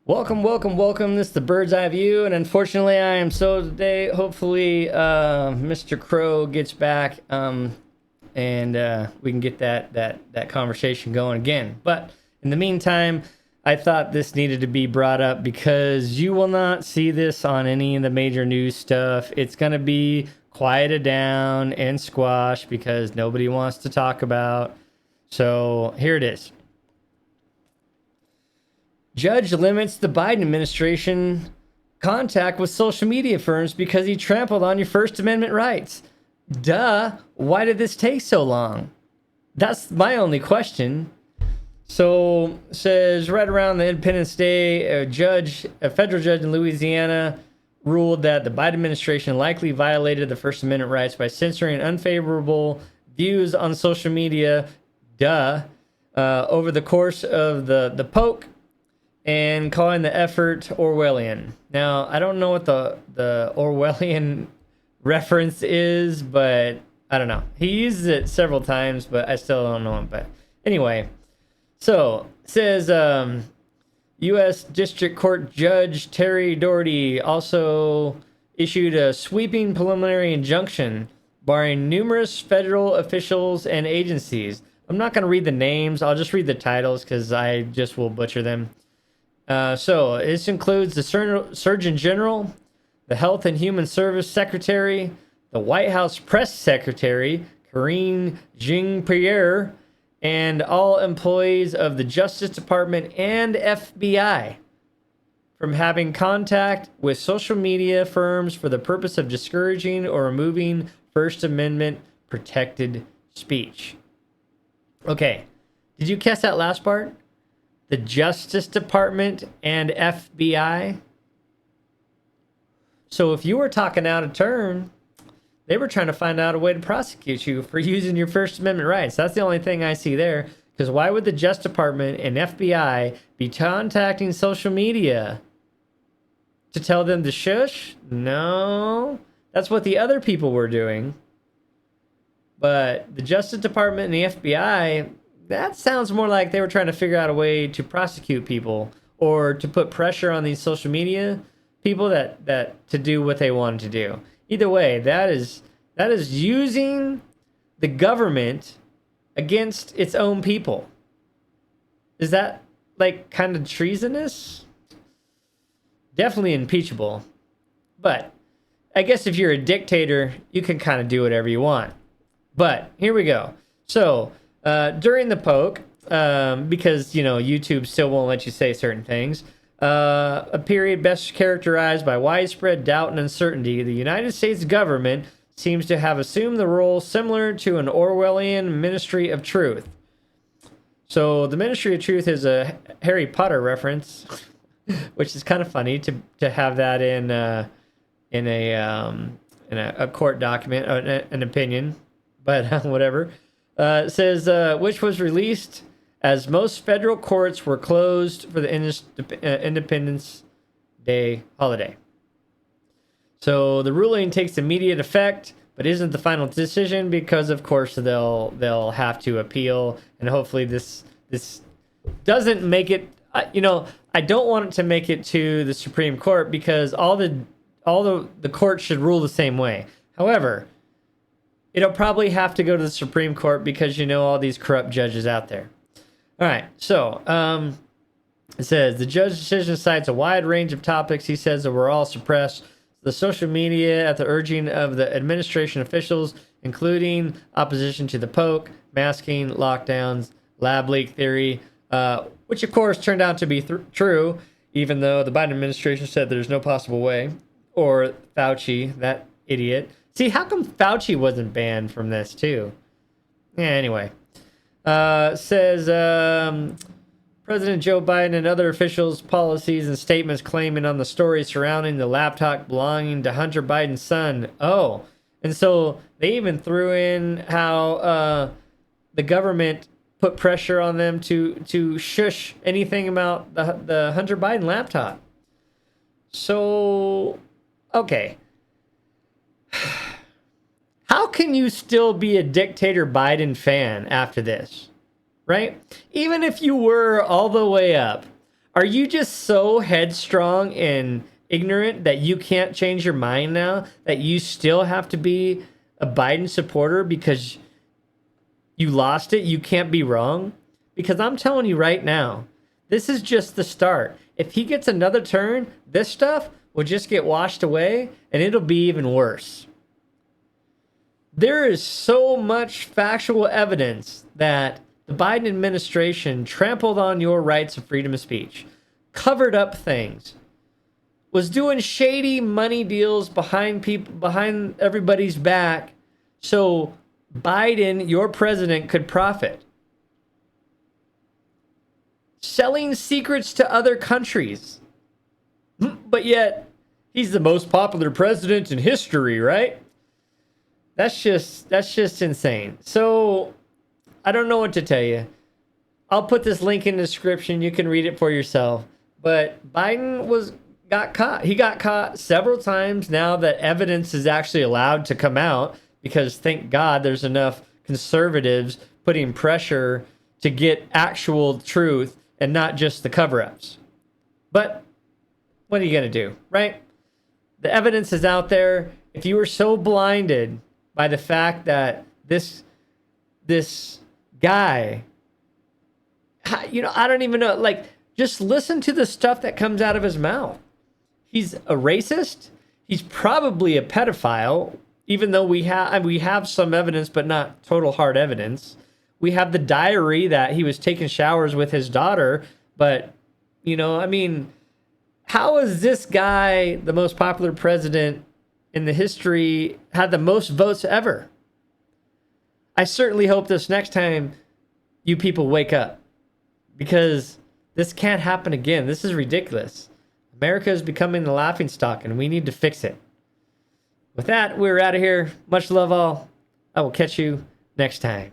Welcome, welcome, welcome. This is the Bird's Eye View, and unfortunately, I am so today. Hopefully, Mr. Krow gets back, and we can get that conversation going again. But in the meantime, I thought this needed to be brought up because you will not see this on any of the major news stuff. It's gonna be quieted down and squashed because nobody wants to talk about. So here it is. Judge limits the Biden administration contact with social media firms because he trampled on your First Amendment rights. Duh. Why did this take so long? That's my only question. So, says right around the Independence Day, a federal judge in Louisiana ruled that the Biden administration likely violated the First Amendment rights by censoring unfavorable views on social media. Duh. Over the course of the poke, and calling the effort Orwellian. Now, I don't know what the Orwellian reference is, but I don't know. He uses it several times, but I still don't know him. But anyway, so it says U.S. District Court Judge Terry Doherty also issued a sweeping preliminary injunction barring numerous federal officials and agencies. I'm not going to read the names. I'll just read the titles because I just will butcher them. So this includes the Surgeon General, the Health and Human Service Secretary, the White House Press Secretary, Karine Jean-Pierre, and all employees of the Justice Department and FBI from having contact with social media firms for the purpose of discouraging or removing First Amendment protected speech. Okay, did you catch that last part? The Justice Department and FBI. So if you were talking out of turn, they were trying to find out a way to prosecute you for using your First Amendment rights. That's the only thing I see there. Because why would the Justice Department and FBI be contacting social media to tell them to shush? No, that's what the other people were doing. But the Justice Department and the FBI, that sounds more like they were trying to figure out a way to prosecute people or to put pressure on these social media people that to do what they wanted to do. Either way, that is using the government against its own people. Is that like kind of treasonous? Definitely impeachable. But I guess if you're a dictator, you can kind of do whatever you want. But here we go. So during the poke, because, YouTube still won't let you say certain things, a period best characterized by widespread doubt and uncertainty, the United States government seems to have assumed the role similar to an Orwellian Ministry of Truth. So the Ministry of Truth is a Harry Potter reference, which is kind of funny to have that in a court document, an opinion, but whatever. It says, which was released as most federal courts were closed for the Independence Day holiday. So the ruling takes immediate effect, but isn't the final decision because, of course, they'll have to appeal, and hopefully this doesn't make it. I don't want it to make it to the Supreme Court because all the courts should rule the same way. However, it'll probably have to go to the Supreme Court because all these corrupt judges out there. All right, so it says the judge's decision cites a wide range of topics he says that were all suppressed. The social media at the urging of the administration officials, including opposition to the poke, masking, lockdowns, lab leak theory, which of course turned out to be true, even though the Biden administration said there's no possible way. Or Fauci, that idiot. See, how come Fauci wasn't banned from this too? Yeah, anyway. Says President Joe Biden and other officials' policies and statements claiming on the story surrounding the laptop belonging to Hunter Biden's son. Oh, and so they even threw in how the government put pressure on them to shush anything about the Hunter Biden laptop. So, okay. How can you still be a dictator Biden fan after this, right? Even if you were all the way up, Are you just so headstrong and ignorant that you can't change your mind now? That you still have to be a Biden supporter because you lost it? You can't be wrong? Because I'm telling you right now, this is just the start. If he gets another turn, this stuff will just get washed away and it'll be even worse. There is so much factual evidence that the Biden administration trampled on your rights of freedom of speech, covered up things, was doing shady money deals behind everybody's back so Biden, your president, could profit. Selling secrets to other countries. But yet, he's the most popular president in history, right? That's just insane. So, I don't know what to tell you. I'll put this link in the description. You can read it for yourself. But Biden got caught. He got caught several times now that evidence is actually allowed to come out, because thank God there's enough conservatives putting pressure to get actual truth and not just the cover-ups. But what are you going to do, right? The evidence is out there. If you were so blinded by the fact that this guy, I don't even know, like, just listen to the stuff that comes out of his mouth. He's a racist. He's probably a pedophile, even though we have some evidence, but not total hard evidence. We have the diary that he was taking showers with his daughter, but, how is this guy the most popular president in the history, had the most votes ever? I certainly hope this next time you people wake up, because this can't happen again. This is ridiculous. America is becoming the laughingstock, and we need to fix it. With that, we're out of here. Much love all. I will catch you next time.